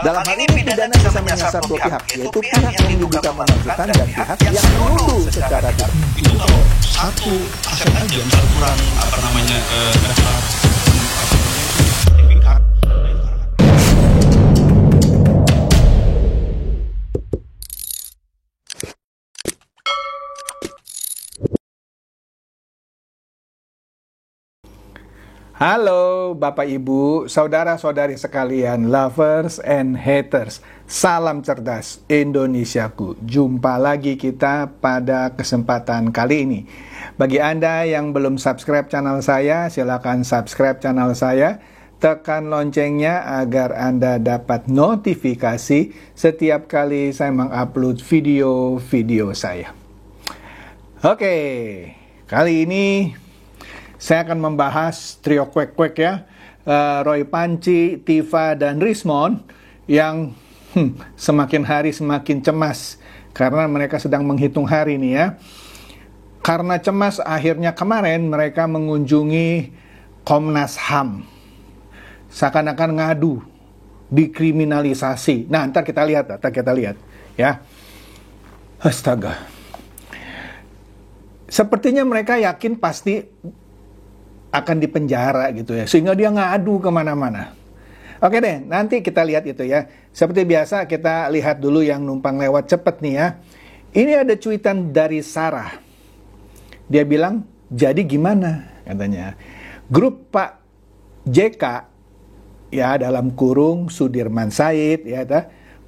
Dalam hal ini pidana bisa menyasar dua pihak, yaitu pihak yang diduga menentukan dan pihak yang menuduh secara tidak. Itu kalau satu aset aja, misal kurang daftar sertifikat. Halo Bapak Ibu, saudara-saudari sekalian, lovers and haters. Salam cerdas Indonesiaku. Jumpa lagi kita pada kesempatan kali ini. Bagi Anda yang belum subscribe channel saya, silakan subscribe channel saya. Tekan loncengnya agar Anda dapat notifikasi setiap kali saya mengupload video-video saya. Oke, kali ini saya akan membahas trio kwek-kwek ya, Roy Panci, Tifa, dan Rismond yang semakin hari semakin cemas karena mereka sedang menghitung hari nih ya. Karena cemas akhirnya kemarin mereka mengunjungi Komnas HAM. Seakan-akan ngadu, dikriminalisasi. Nah, ntar kita lihat ya. Astaga. Sepertinya mereka yakin pasti akan dipenjara gitu ya, sehingga dia ngadu kemana-mana. Oke deh, nanti kita lihat itu ya. Seperti biasa kita lihat dulu yang numpang lewat cepet nih ya. Ini ada cuitan dari Sarah. Dia bilang, jadi gimana? Katanya, grup Pak JK, ya dalam kurung Sudirman Said, ya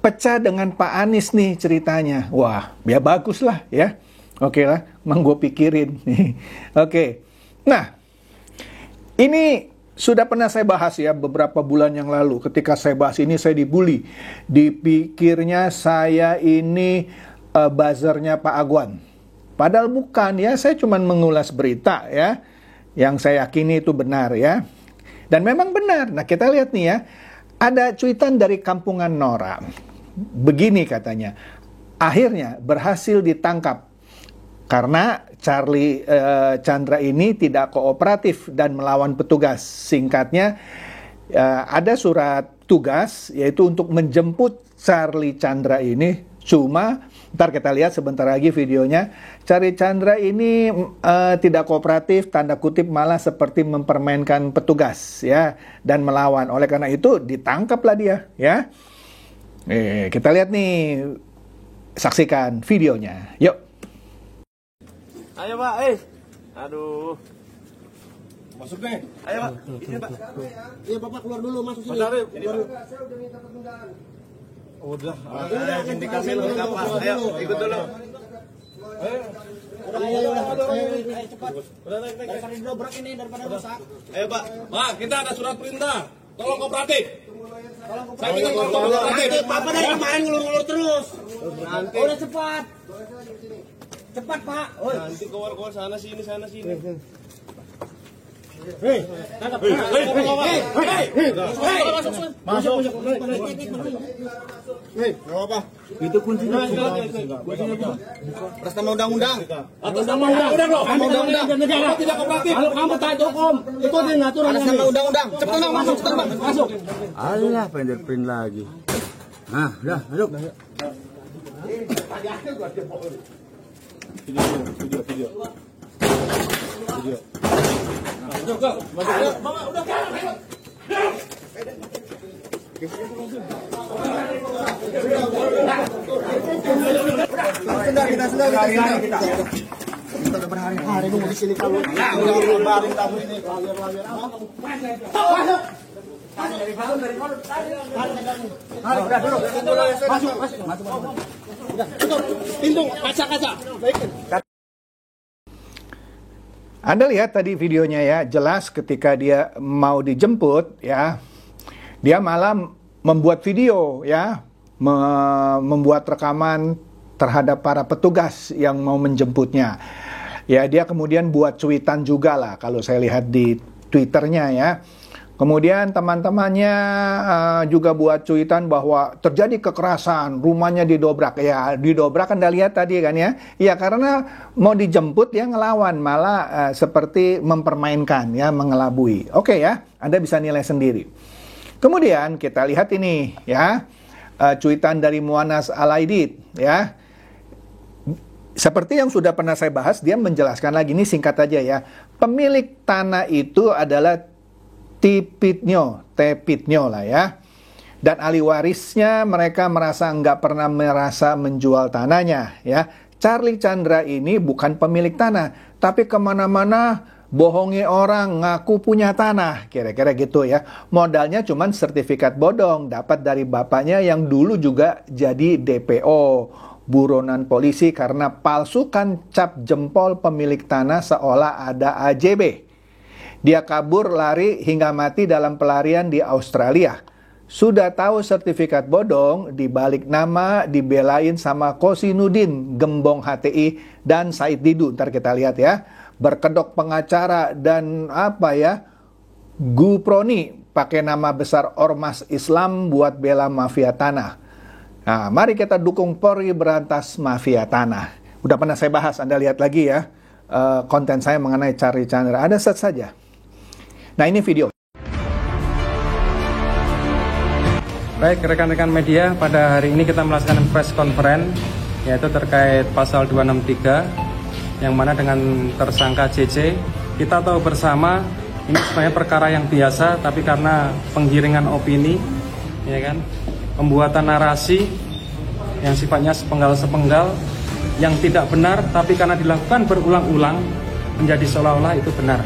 pecah dengan Pak Anies nih ceritanya. Wah, ya bagus lah ya. Oke lah, emang gue pikirin. Oke, nah, ini sudah pernah saya bahas ya beberapa bulan yang lalu. Ketika saya bahas ini saya dibully. Dipikirnya saya ini buzzernya Pak Agwan. Padahal bukan ya, saya cuma mengulas berita ya. Yang saya yakini itu benar ya. Dan memang benar. Nah kita lihat nih ya. Ada cuitan dari Kampungan Nora. Begini katanya. Akhirnya berhasil ditangkap. Karena Charlie Chandra ini tidak kooperatif dan melawan petugas. Singkatnya, ada surat tugas yaitu untuk menjemput Charlie Chandra ini. Cuma, ntar kita lihat sebentar lagi videonya. Charlie Chandra ini tidak kooperatif, tanda kutip malah seperti mempermainkan petugas ya dan melawan. Oleh karena itu ditangkaplah dia ya. Kita lihat nih, saksikan videonya. Yuk. Ayo Pak, aduh. Masuk deh. Ayo Pak, ini Pak. Iya Bapak keluar dulu, masuk sini. Mas Arif, ini Pak. Saya udah minta penundaan. Udah. Ayo, dikasih lengkap Pak. Ayo, ikut dulu. Ayo, cepat. Daripada dobrak ini, daripada rusak. Ayo Pak. Pak, kita ada surat perintah. Tolong kooperatif. Saya minta Nanti tolong kooperatif. Bapak dari kemarin ngelur-ngelur terus. Udah cepat. Cepat Pak. Nanti keluar sana sini. Masuk. apa? Itu kuncinya. Atas nama undang-undang. Atas nama undang-undang loh. Undang-undang Negara tidak kooperatif. Kalau kamu tak hukum, ikutin aturan. Atas nama undang-undang. Cepat masuk. Masuk. Alah, fingerprint lagi. Nah, udah, masuk. Video. Kita udah berhari-hari nunggu di sini kalau. Udah lebarin kamu ini. Udah dulu. Masuk. Udah, tutup pintu kaca-kaca. Anda lihat tadi videonya ya, jelas ketika dia mau dijemput ya, dia malah membuat video ya, membuat rekaman terhadap para petugas yang mau menjemputnya. Ya, dia kemudian buat cuitan juga lah kalau saya lihat di Twitternya ya. Kemudian teman-temannya juga buat cuitan bahwa terjadi kekerasan, rumahnya didobrak. Ya, didobrak Anda lihat tadi kan ya. Ya, karena mau dijemput ya ngelawan, malah seperti mempermainkan ya, mengelabui. Oke ya, Anda bisa nilai sendiri. Kemudian kita lihat ini ya. cuitan dari Mu'annas Al-Aidid ya. Seperti yang sudah pernah saya bahas, dia menjelaskan lagi, ini singkat aja ya. Pemilik tanah itu adalah tepitnyo lah ya. Dan ahli warisnya mereka nggak pernah merasa menjual tanahnya ya. Charlie Chandra ini bukan pemilik tanah, tapi kemana-mana bohongi orang, ngaku punya tanah, kira-kira gitu ya. Modalnya cuman sertifikat bodong, dapat dari bapaknya yang dulu juga jadi DPO, buronan polisi karena palsukan cap jempol pemilik tanah seolah ada AJB. Dia kabur lari hingga mati dalam pelarian di Australia. Sudah tahu sertifikat bodong, dibalik nama dibelain sama Kosinudin, gembong HTI, dan Said Didu. Ntar kita lihat ya. Berkedok pengacara dan Guproni pakai nama besar Ormas Islam buat bela mafia tanah. Nah, mari kita dukung Polri berantas mafia tanah. Udah pernah saya bahas, Anda lihat lagi ya konten saya mengenai Charlie Chandra. Ada set saja. Nah, ini video. Baik, rekan-rekan media, pada hari ini kita melaksanakan press conference yaitu terkait pasal 263 yang mana dengan tersangka CC. Kita tahu bersama ini sebenarnya perkara yang biasa, tapi karena penggiringan opini, ya kan, pembuatan narasi yang sifatnya sepenggal-sepenggal yang tidak benar, tapi karena dilakukan berulang-ulang menjadi seolah-olah itu benar.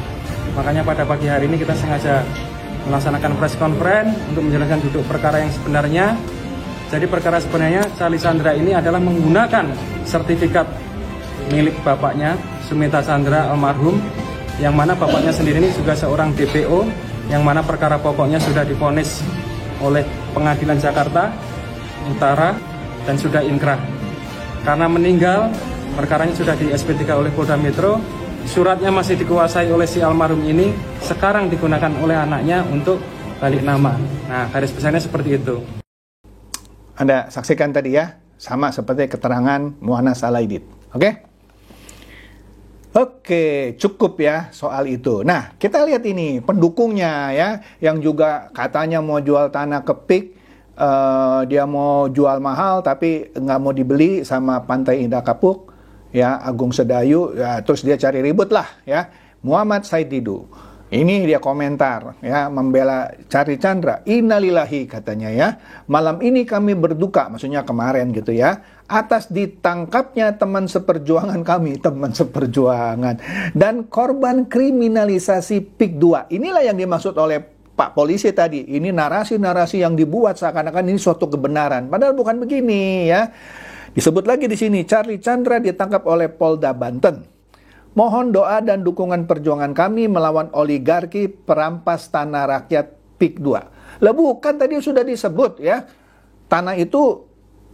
Makanya pada pagi hari ini kita sengaja melaksanakan press conference untuk menjelaskan duduk perkara yang sebenarnya. Jadi perkara sebenarnya Charlie Chandra ini adalah menggunakan sertifikat milik bapaknya Sumita Chandra almarhum, yang mana bapaknya sendiri ini juga seorang DPO, yang mana perkara pokoknya sudah divonis oleh Pengadilan Jakarta Utara dan sudah inkrah. Karena meninggal, perkaranya sudah di SP3 oleh Polda Metro, suratnya masih dikuasai oleh si almarhum ini, sekarang digunakan oleh anaknya untuk balik nama. Nah, garis besarnya seperti itu. Anda saksikan tadi ya, sama seperti keterangan Mu'annas Al-Aidid. Oke, cukup ya soal itu. Nah, kita lihat ini pendukungnya ya, yang juga katanya mau jual tanah ke PIK, dia mau jual mahal tapi nggak mau dibeli sama Pantai Indah Kapuk, ya Agung Sedayu, ya terus dia cari ribut lah ya. Muhammad Said Didu, ini dia komentar ya, membela Charlie Chandra. Innalillahi katanya ya, malam ini kami berduka, maksudnya kemarin gitu ya, atas ditangkapnya teman seperjuangan kami, teman seperjuangan, dan korban kriminalisasi PIK 2. Inilah yang dimaksud oleh Pak Polisi tadi. Ini narasi-narasi yang dibuat seakan-akan ini suatu kebenaran, padahal bukan begini ya. Disebut lagi di sini, Charlie Chandra ditangkap oleh Polda Banten. Mohon doa dan dukungan perjuangan kami melawan oligarki perampas tanah rakyat PIK 2. Lah bukan, tadi sudah disebut ya. Tanah itu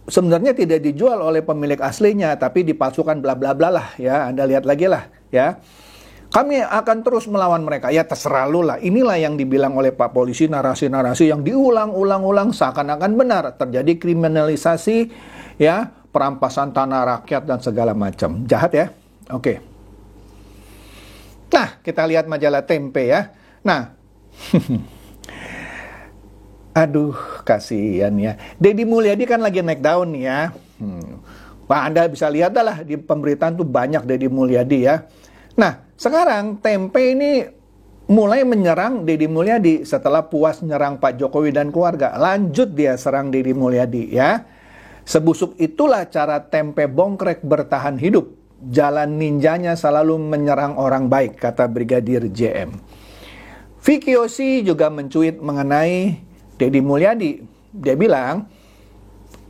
sebenarnya tidak dijual oleh pemilik aslinya, tapi dipalsukan bla bla bla lah ya. Anda lihat lagi lah ya. Kami akan terus melawan mereka. Ya terserah lu lah. Inilah yang dibilang oleh Pak Polisi, narasi-narasi yang diulang-ulang seakan-akan benar. Terjadi kriminalisasi ya, perampasan tanah rakyat dan segala macam. Jahat ya. Oke. Nah, kita lihat majalah Tempe ya. Nah, aduh, kasihan ya. Deddy Mulyadi kan lagi naik daun nih ya. Wah, Anda bisa lihat lah di pemberitaan tuh banyak Deddy Mulyadi ya. Nah, sekarang Tempe ini mulai menyerang Deddy Mulyadi setelah puas menyerang Pak Jokowi dan keluarga. Lanjut dia serang Deddy Mulyadi ya. Sebusuk itulah cara Tempe Bongkrek bertahan hidup. Jalan ninjanya selalu menyerang orang baik, kata Brigadir JM. Vicky Yosi juga mencuit mengenai Deddy Mulyadi. Dia bilang,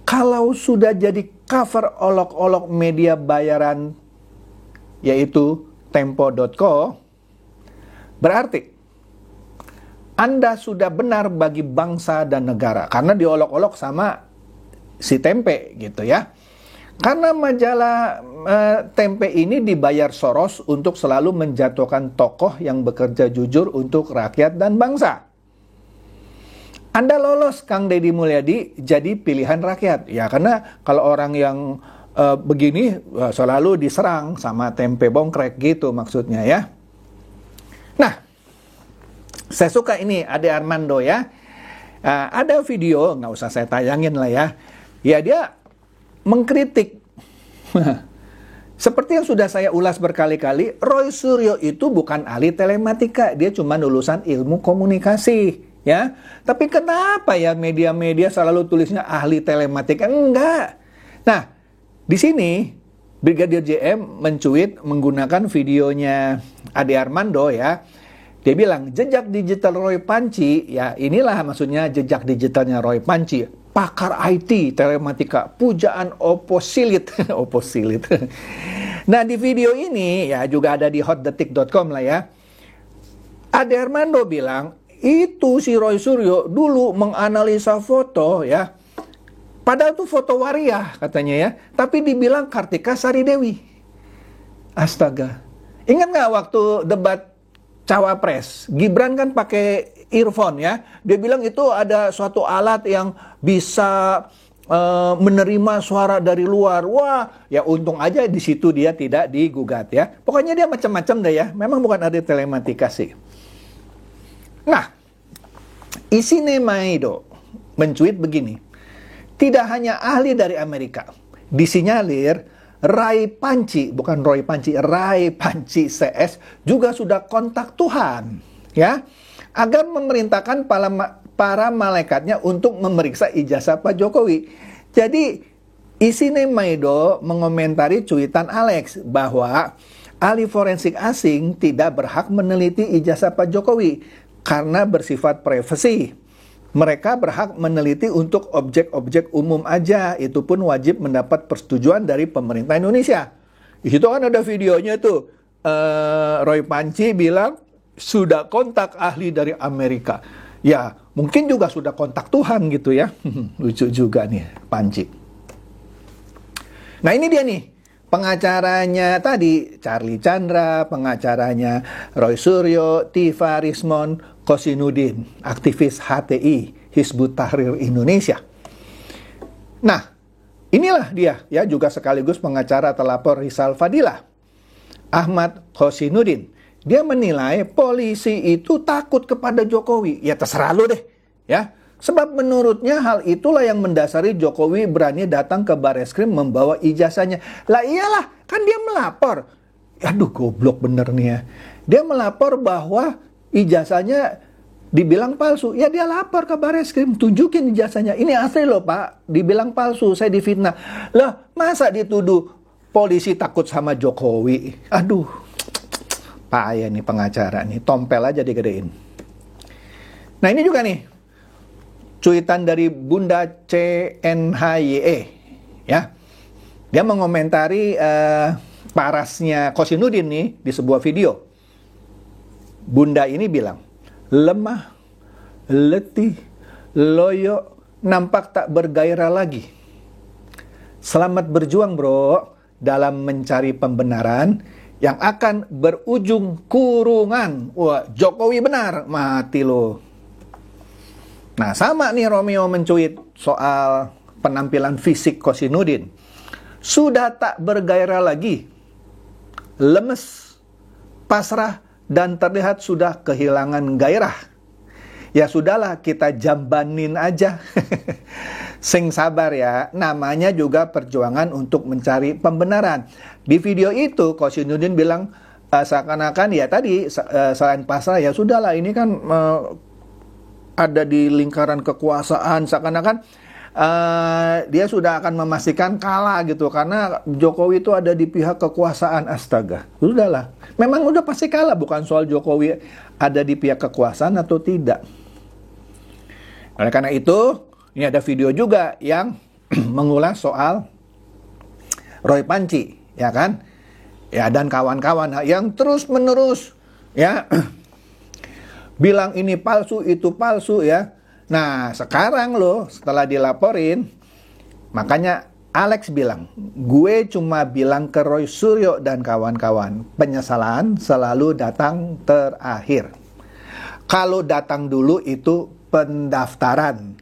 kalau sudah jadi cover olok-olok media bayaran, yaitu Tempo.co, berarti Anda sudah benar bagi bangsa dan negara. Karena diolok-olok sama si Tempe gitu ya. Karena majalah Tempe ini dibayar Soros untuk selalu menjatuhkan tokoh yang bekerja jujur untuk rakyat dan bangsa. Anda lolos Kang Deddy Mulyadi jadi pilihan rakyat. Ya karena kalau orang yang begini selalu diserang sama Tempe Bongkrek gitu maksudnya ya. Nah, saya suka ini Ade Armando ya. Ada video, nggak usah saya tayangin lah ya. Ya dia mengkritik. Seperti yang sudah saya ulas berkali-kali, Roy Suryo itu bukan ahli telematika, dia cuma lulusan ilmu komunikasi, ya. Tapi kenapa ya media-media selalu tulisnya ahli telematika? Enggak. Nah, di sini Brigadir JM mencuit menggunakan videonya Ade Armando ya. Dia bilang, jejak digital Roy Panci, ya inilah maksudnya jejak digitalnya Roy Panci. Pakar IT, telematika, pujaan Opposilit. Opposilit. Nah, di video ini, ya juga ada di hotdetik.com lah ya. Ade Armando bilang, itu si Roy Suryo dulu menganalisa foto ya. Padahal itu foto waria katanya ya. Tapi dibilang Kartika Sari Dewi. Astaga. Ingat nggak waktu debat Cawapres, Gibran kan pakai earphone ya. Dia bilang itu ada suatu alat yang bisa menerima suara dari luar. Wah, ya untung aja di situ dia tidak digugat ya. Pokoknya dia macam-macam deh ya. Memang bukan ahli telematika sih. Nah, Isine Maido mencuit begini. Tidak hanya ahli dari Amerika, disinyalir Rai Panci, bukan Roy Panci, Rai Panci CS juga sudah kontak Tuhan, ya, agar memerintahkan para malaikatnya untuk memeriksa ijazah Pak Jokowi. Jadi, Isine Maido mengomentari cuitan Alex bahwa ahli forensik asing tidak berhak meneliti ijazah Pak Jokowi karena bersifat privasi. Mereka berhak meneliti untuk objek-objek umum aja. Itu pun wajib mendapat persetujuan dari pemerintah Indonesia. Di situ kan ada videonya tuh. Roy Panci bilang sudah kontak ahli dari Amerika. Ya, mungkin juga sudah kontak Tuhan gitu ya. Lucu juga nih Panci. Nah ini dia nih. Pengacaranya tadi, Charlie Chandra, pengacaranya Roy Suryo, Tifa Rismon Kosinudin, aktivis HTI, Hizbut Tahrir Indonesia. Nah, inilah dia, ya juga sekaligus pengacara terlapor Rizal Fadilah, Ahmad Kosinudin. Dia menilai polisi itu takut kepada Jokowi. Ya terserah lu deh, ya. Sebab menurutnya hal itulah yang mendasari Jokowi berani datang ke Bareskrim membawa ijazahnya. Lah iyalah, kan dia melapor. Aduh goblok bener nih ya. Dia melapor bahwa ijazahnya dibilang palsu. Ya dia lapor ke Bareskrim, tunjukin ijazahnya. Ini asli loh Pak, dibilang palsu, saya difitnah. Lah masa dituduh polisi takut sama Jokowi? Aduh, payah nih pengacara nih, tompel aja digedein. Nah ini juga nih, cuitan dari Bunda CNHYE ya. Dia mengomentari parasnya Kosinudin nih di sebuah video. Bunda ini bilang, lemah, letih, loyo, nampak tak bergairah lagi. Selamat berjuang bro dalam mencari pembenaran yang akan berujung kurungan. Wah, Jokowi benar, mati lo. Nah, sama nih Romeo mencuit soal penampilan fisik Kosinudin. Sudah tak bergairah lagi, lemes, pasrah, dan terlihat sudah kehilangan gairah. Ya sudahlah, kita jambanin aja. Sing sabar ya, namanya juga perjuangan untuk mencari pembenaran. Di video itu, Kosinudin bilang, seakan-akan ya tadi, selain pasrah, ya sudahlah ini kan ada di lingkaran kekuasaan, seakan-akan dia sudah akan memastikan kalah gitu karena Jokowi itu ada di pihak kekuasaan. Astaga, sudahlah, memang udah pasti kalah, bukan soal Jokowi ada di pihak kekuasaan atau tidak. Oleh karena itu, ini ada video juga yang mengulas soal Roy Panci, ya kan, ya dan kawan-kawan yang terus-menerus ya bilang ini palsu, itu palsu ya. Nah, sekarang loh setelah dilaporin, makanya Alex bilang, gue cuma bilang ke Roy Suryo dan kawan-kawan, penyesalan selalu datang terakhir. Kalau datang dulu itu pendaftaran.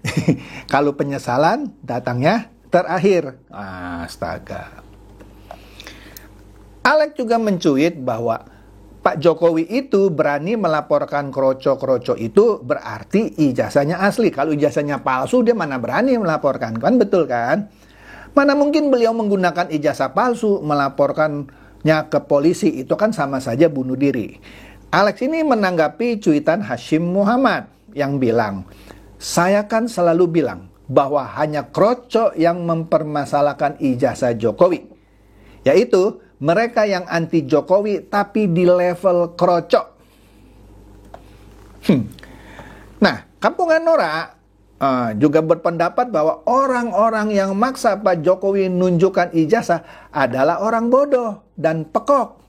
Kalau penyesalan datangnya terakhir. Astaga. Alex juga mencuit bahwa Pak Jokowi itu berani melaporkan kroco-kroco itu berarti ijazahnya asli. Kalau ijazahnya palsu, dia mana berani melaporkan, kan betul kan? Mana mungkin beliau menggunakan ijazah palsu melaporkannya ke polisi, itu kan sama saja bunuh diri. Alex ini menanggapi cuitan Hashim Muhammad yang bilang, saya kan selalu bilang bahwa hanya kroco yang mempermasalahkan ijazah Jokowi, yaitu mereka yang anti Jokowi tapi di level kroco. Nah, Kampungan Nora juga berpendapat bahwa orang-orang yang maksa Pak Jokowi nunjukkan ijazah adalah orang bodoh dan pekok.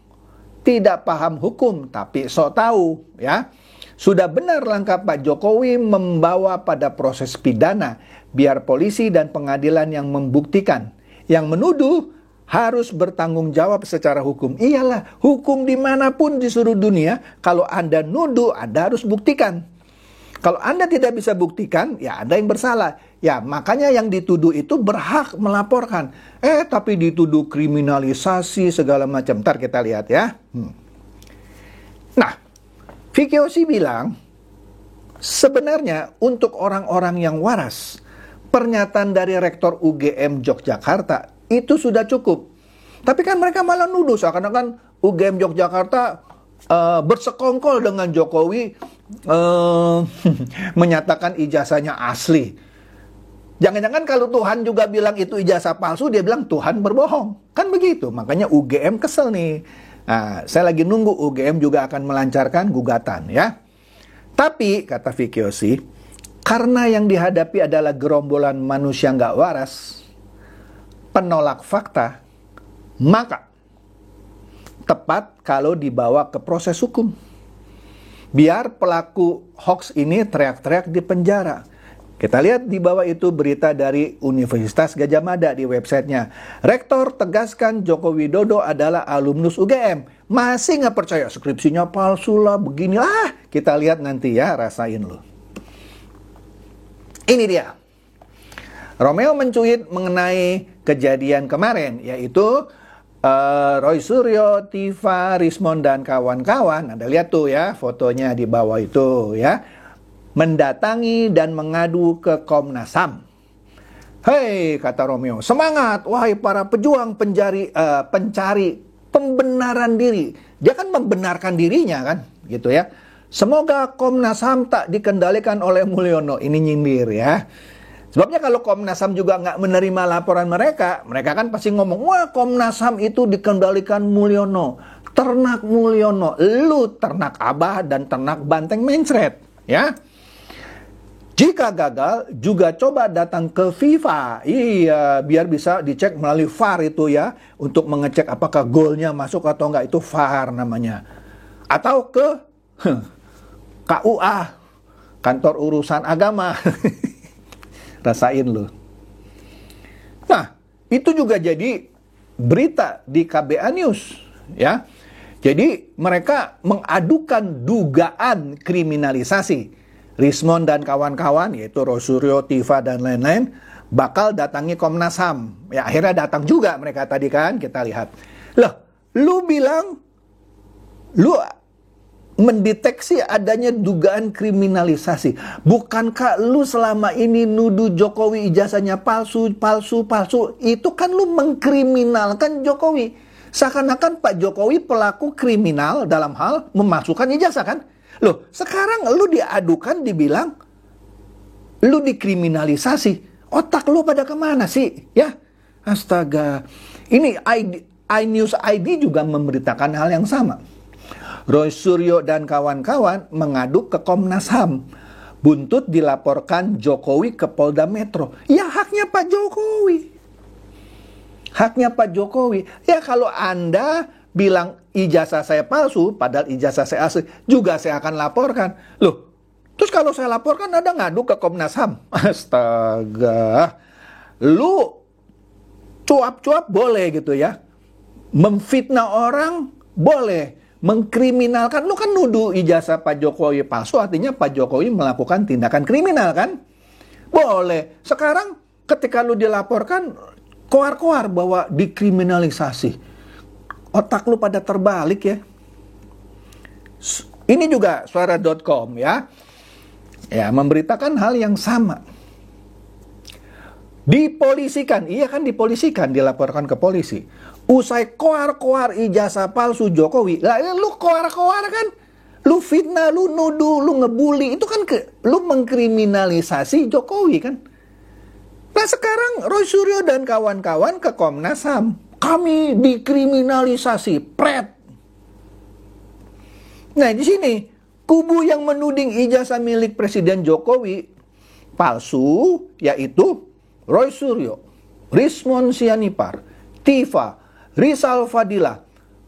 Tidak paham hukum tapi sok tahu, ya. Sudah benar langkah Pak Jokowi membawa pada proses pidana biar polisi dan pengadilan yang membuktikan. Yang menuduh harus bertanggung jawab secara hukum. Iyalah, hukum dimanapun di seluruh dunia, kalau Anda nuduh, Anda harus buktikan. Kalau Anda tidak bisa buktikan, ya Anda yang bersalah. Ya, makanya yang dituduh itu berhak melaporkan. Tapi dituduh kriminalisasi segala macam. Ntar kita lihat ya. Nah, Vicky Osi bilang, sebenarnya untuk orang-orang yang waras, pernyataan dari Rektor UGM Yogyakarta itu sudah cukup. Tapi kan mereka malah nuduh seakan-akan UGM Yogyakarta bersekongkol dengan Jokowi, menyatakan ijazahnya asli. Jangan-jangan kalau Tuhan juga bilang itu ijazah palsu, dia bilang Tuhan berbohong. Kan begitu, makanya UGM kesel nih. Nah, saya lagi nunggu UGM juga akan melancarkan gugatan ya. Tapi, kata Vicky Osi, karena yang dihadapi adalah gerombolan manusia nggak waras, penolak fakta, maka tepat kalau dibawa ke proses hukum. Biar pelaku hoax ini teriak-teriak di penjara. Kita lihat di bawah itu berita dari Universitas Gadjah Mada di websitenya. Rektor tegaskan Joko Widodo adalah alumnus UGM. Masih nggak percaya, skripsinya palsu lah, beginilah. Kita lihat nanti ya, rasain lo. Ini dia. Romeo mencuit mengenai kejadian kemarin, yaitu Roy Suryo, Tifa, Rismond, dan kawan-kawan. Anda lihat tuh ya, fotonya di bawah itu ya. Mendatangi dan mengadu ke Komnas HAM. Hei, kata Romeo, semangat, wahai para pejuang pencari pembenaran diri. Dia kan membenarkan dirinya kan, gitu ya. Semoga Komnas HAM tak dikendalikan oleh Mulyono. Ini nyindir ya. Sebabnya kalau Komnas HAM juga nggak menerima laporan mereka kan pasti ngomong, wah Komnas HAM itu dikendalikan Mulyono. Ternak Mulyono, lu ternak Abah dan ternak Banteng mencret, ya. Jika gagal, juga coba datang ke FIFA. Iya, biar bisa dicek melalui VAR itu ya, untuk mengecek apakah golnya masuk atau enggak, itu VAR namanya. Atau ke KUA, Kantor Urusan Agama. Rasain lu. Nah, itu juga jadi berita di KBA News, ya. Jadi mereka mengadukan dugaan kriminalisasi. Rismond dan kawan-kawan, yaitu Rosuryo, Tifa, dan lain-lain, bakal datangi Komnas HAM. Ya, akhirnya datang juga mereka tadi kan, kita lihat. Loh, lu bilang, lu mendeteksi adanya dugaan kriminalisasi. Bukankah lu selama ini nuduh Jokowi ijazahnya palsu? Itu kan lu mengkriminalkan Jokowi. Seakan-akan Pak Jokowi pelaku kriminal dalam hal memasukkan ijazah kan? Loh, sekarang lu diadukan, dibilang lu dikriminalisasi. Otak lu pada kemana sih? Ya, astaga. Ini iNews ID juga memberitakan hal yang sama. Roy Suryo dan kawan-kawan mengadu ke Komnas HAM. Buntut dilaporkan Jokowi ke Polda Metro. Ya, haknya Pak Jokowi. Haknya Pak Jokowi. Ya, kalau Anda bilang ijazah saya palsu, padahal ijazah saya asli, juga saya akan laporkan. Loh, terus kalau saya laporkan, ada ngadu ke Komnas HAM? Astaga. Lu cuap-cuap boleh gitu ya. Memfitnah orang boleh. Mengkriminalkan, lu kan nuduh ijazah Pak Jokowi palsu, artinya Pak Jokowi melakukan tindakan kriminal kan? Boleh. Sekarang ketika lu dilaporkan, koar-koar bahwa dikriminalisasi. Otak lu pada terbalik ya. Ini juga suara.com ya. Ya, memberitakan hal yang sama. Dipolisikan, iya kan dipolisikan, dilaporkan ke polisi. Usai koar-koar ijazah palsu Jokowi. Lah lu koar-koar kan? Lu fitnah, lu nuduh, lu ngebully. Itu kan lu mengkriminalisasi Jokowi kan? Nah sekarang Roy Suryo dan kawan-kawan ke Komnas HAM. Kami dikriminalisasi, pret. Nah di sini kubu yang menuding ijazah milik Presiden Jokowi palsu, yaitu Roy Suryo, Rismon Sianipar, Tifa, Rizal Fadila,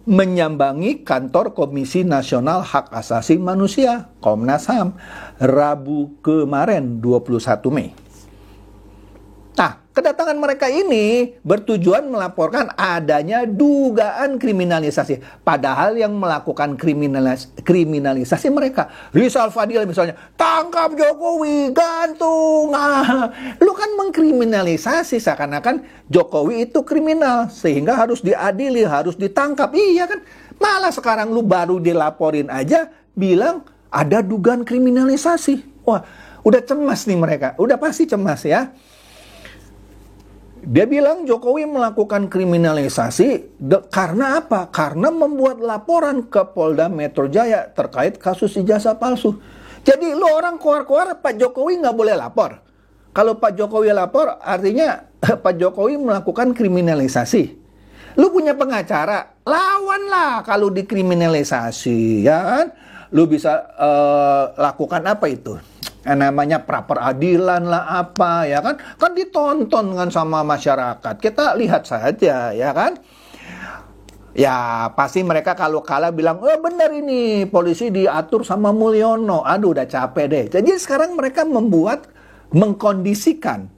menyambangi kantor Komisi Nasional Hak Asasi Manusia, Komnas HAM, Rabu kemarin 21 Mei. Nah, kedatangan mereka ini bertujuan melaporkan adanya dugaan kriminalisasi. Padahal yang melakukan kriminalisasi mereka. Rizal Fadil misalnya, tangkap Jokowi, gantung. Lu kan mengkriminalisasi seakan-akan Jokowi itu kriminal. Sehingga harus diadili, harus ditangkap. Iya kan? Malah sekarang lu baru dilaporin aja bilang ada dugaan kriminalisasi. Wah, udah cemas nih mereka. Udah pasti cemas ya. Dia bilang Jokowi melakukan kriminalisasi karena apa? Karena membuat laporan ke Polda Metro Jaya terkait kasus ijazah palsu. Jadi lu orang koar-koar Pak Jokowi nggak boleh lapor. Kalau Pak Jokowi lapor artinya Pak Jokowi melakukan kriminalisasi. Lu punya pengacara, lawanlah kalau dikriminalisasi, ya kan? Lu bisa lakukan apa itu? Namanya pra-peradilan lah apa ya kan ditonton kan sama masyarakat, kita lihat saja ya kan ya. Pasti mereka kalau kalah bilang benar ini polisi diatur sama Mulyono, aduh udah capek deh. Jadi sekarang mereka mengkondisikan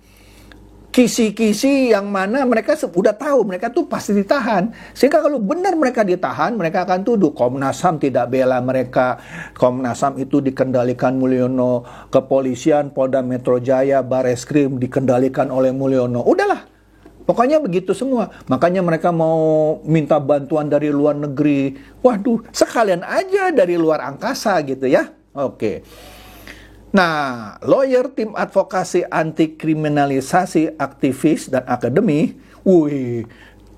kisi-kisi yang mana mereka udah tahu mereka tuh pasti ditahan. Sehingga kalau benar mereka ditahan, mereka akan tuduh Komnas HAM tidak bela mereka. Komnas HAM itu dikendalikan Mulyono, kepolisian, Polda Metro Jaya, Bareskrim dikendalikan oleh Mulyono. Udahlah, pokoknya begitu semua. Makanya mereka mau minta bantuan dari luar negeri. Waduh, sekalian aja dari luar angkasa gitu ya. Oke. Nah, lawyer tim advokasi anti kriminalisasi aktivis dan akademi,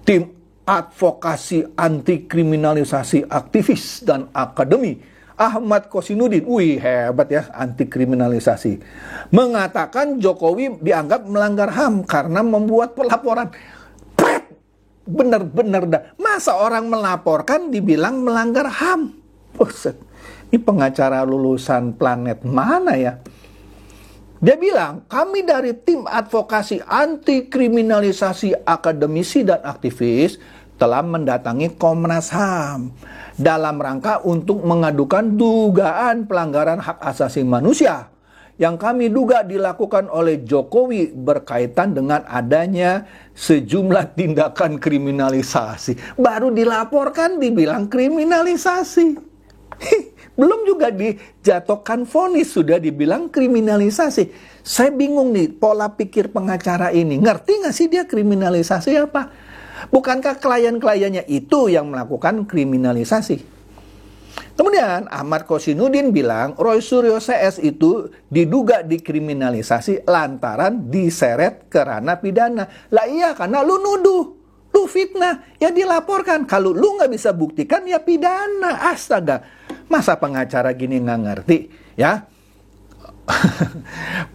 tim advokasi anti kriminalisasi aktivis dan akademi, Ahmad Kosinudin, hebat ya anti kriminalisasi, mengatakan Jokowi dianggap melanggar HAM karena membuat pelaporan. Bener-bener dah, masa orang melaporkan dibilang melanggar HAM? Buset. Ini pengacara lulusan planet mana ya? Dia bilang, kami dari tim advokasi anti kriminalisasi akademisi dan aktivis telah mendatangi Komnas HAM dalam rangka untuk mengadukan dugaan pelanggaran hak asasi manusia yang kami duga dilakukan oleh Jokowi berkaitan dengan adanya sejumlah tindakan kriminalisasi. Baru dilaporkan dibilang kriminalisasi. Belum juga dijatuhkan vonis sudah dibilang kriminalisasi. Saya bingung nih pola pikir pengacara ini. Ngerti nggak sih dia kriminalisasi apa? Bukankah klien-kliennya itu yang melakukan kriminalisasi? Kemudian Ahmad Kosinudin bilang Roy Suryo CS itu diduga dikriminalisasi lantaran diseret ke ranah pidana. Lah iya karena lu nuduh, lu fitnah, ya dilaporkan. Kalau lu nggak bisa buktikan ya pidana. Astaga. Masa pengacara gini nggak ngerti, ya?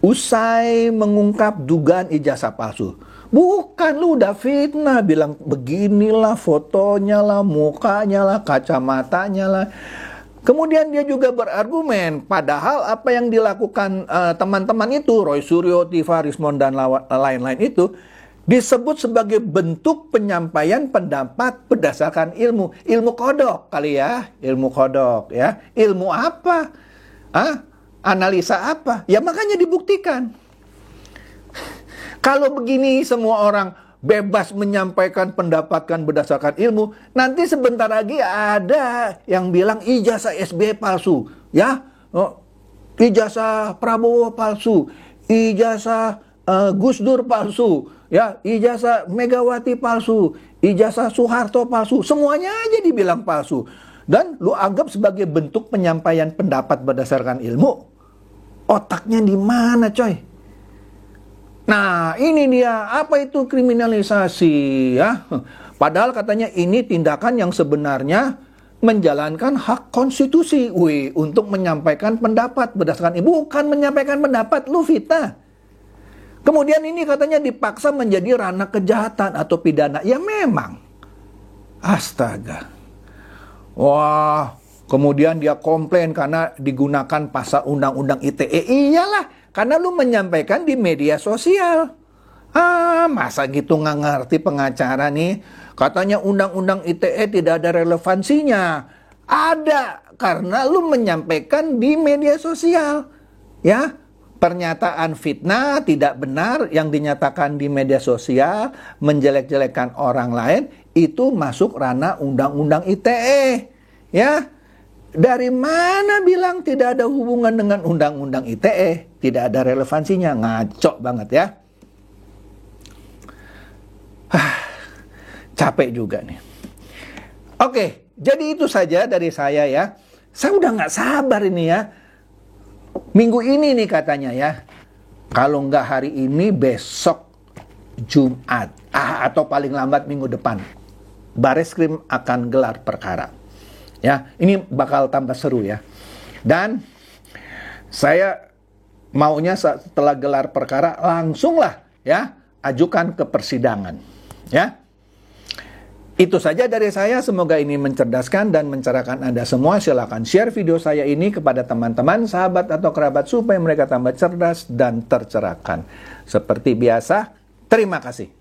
Usai mengungkap dugaan ijazah palsu. Bukan, lu udah fitnah, bilang beginilah fotonya lah, mukanya lah, kacamatanya lah. Kemudian dia juga berargumen, padahal apa yang dilakukan teman-teman itu, Roy Suryo, Tifa, Rismon, dan lain-lain itu, disebut sebagai bentuk penyampaian pendapat berdasarkan ilmu kodok kali ya, ilmu kodok ya, ilmu apa? Analisa apa? Ya makanya dibuktikan. Kalau begini semua orang bebas menyampaikan pendapatkan berdasarkan ilmu, nanti sebentar lagi ada yang bilang ijazah SBY palsu, ya, ijazah Prabowo palsu, ijazah Gus Dur palsu, ya, ijazah Megawati palsu, ijazah Soeharto palsu, semuanya aja dibilang palsu. dan lu anggap sebagai bentuk penyampaian pendapat berdasarkan ilmu. Otaknya di mana, coy? Nah, ini dia, apa itu kriminalisasi ya? Padahal katanya ini tindakan yang sebenarnya menjalankan hak konstitusi, untuk menyampaikan pendapat berdasarkan bukan menyampaikan pendapat, lu fitnah. Kemudian ini katanya dipaksa menjadi ranah kejahatan atau pidana. Ya memang. Astaga. Wah, kemudian dia komplain karena digunakan pasal undang-undang ITE. Iyalah, karena lu menyampaikan di media sosial. Masa gitu nggak ngerti pengacara nih? Katanya undang-undang ITE tidak ada relevansinya. Ada, karena lu menyampaikan di media sosial. Ya, pernyataan fitnah tidak benar yang dinyatakan di media sosial, menjelek-jelekan orang lain, itu masuk ranah undang-undang ITE. Ya, dari mana bilang tidak ada hubungan dengan undang-undang ITE? Tidak ada relevansinya, ngaco banget ya. Capek juga nih. Oke, jadi itu saja dari saya ya. Saya udah nggak sabar ini ya. Minggu ini nih katanya ya. Kalau nggak hari ini, besok Jumat. Atau paling lambat minggu depan. Bareskrim akan gelar perkara. Ya, ini bakal tambah seru ya. Dan saya maunya setelah gelar perkara langsunglah ya ajukan ke persidangan. Ya. Itu saja dari saya, semoga ini mencerdaskan dan mencerahkan Anda semua. Silakan share video saya ini kepada teman-teman, sahabat atau kerabat supaya mereka tambah cerdas dan tercerahkan. Seperti biasa, terima kasih.